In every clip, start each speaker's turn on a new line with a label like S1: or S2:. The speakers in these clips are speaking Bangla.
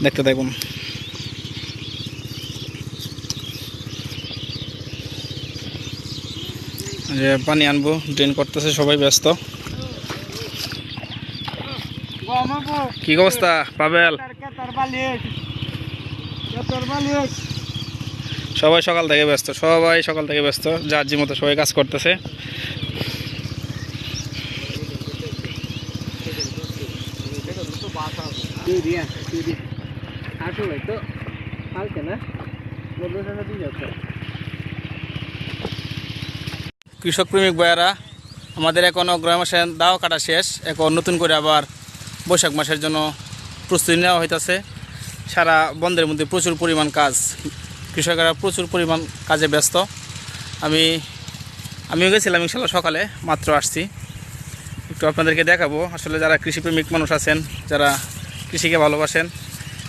S1: দেখতে থাকুন। যে পানি আনবো, ড্রেন করতেছে, সবাই ব্যস্ত। কি অবস্থা পাবেল? সবাই সকাল থেকে ব্যস্ত, যার যে মতো সবাই কাজ করতেছে। কৃষক প্রেমিক ভাইয়ারা, আমাদের এখন অগ্রহায়ণ মাসের দাও কাটা শেষ। এখন নতুন করে আবার বৈশাখ মাসের জন্য প্রস্তুতি নেওয়া হইতেছে। সারা বন্ধের মধ্যে প্রচুর পরিমাণ কাজ, কৃষকেরা প্রচুর পরিমাণ কাজে ব্যস্ত। আমিও গেছিলাম ইনশাল্লাহ, সকালে মাত্র আসছি। একটু আপনাদেরকে দেখাবো আসলে যারা কৃষিপ্রেমিক মানুষ আছেন, যারা কৃষিকে ভালোবাসেন,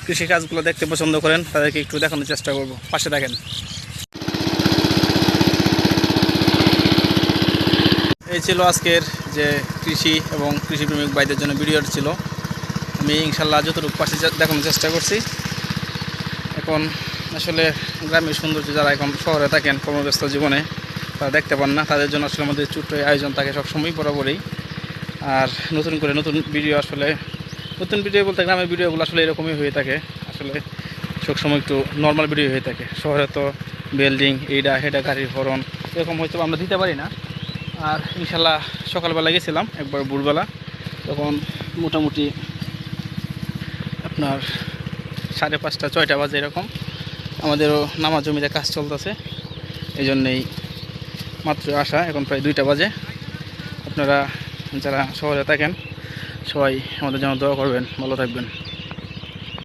S1: কৃষি কাজগুলো দেখতে পছন্দ করেন, তাদেরকে একটু দেখানোর চেষ্টা করব। পাশে দেখেন। এই ছিল আজকের যে কৃষি এবং কৃষিপ্রেমিক ভাইদের জন্য ভিডিওটা ছিল। আমি ইনশাল্লাহ যতটুকু পাশে দেখানোর চেষ্টা করছি। এখন আসলে গ্রামের সৌন্দর্য যারা এখন শহরে থাকেন কর্মব্যস্ত জীবনে, তারা দেখতে পান না। তাদের জন্য আসলে আমাদের ছোট্ট আয়োজন থাকে সবসময় বরাবরই। আর নতুন করে নতুন ভিডিও, আসলে নতুন ভিডিও বলতে গ্রামের ভিডিওগুলো আসলে এরকমই হয়ে থাকে। আসলে সবসময় একটু নর্মাল ভিডিও হয়ে থাকে। শহরে তো বিল্ডিং, এইটা হেডা, গাড়ির হরন, এরকম হয়তো আমরা দিতে পারি না। আর ইনশাল্লাহ সকালবেলা গেছিলাম একবার ভোরবেলা, তখন মোটামুটি আপনার 5:30 6টা বাজে এরকম। আমাদেরও নামাজ জমিতে কাজ চলতেছে, এই জন্যেই মাত্র আসা। এখন প্রায় 2টা বাজে। আপনারা যারা শহরে থাকেন সবাই আমাদের জন্য দোয়া করবেন, ভালো থাকবেন।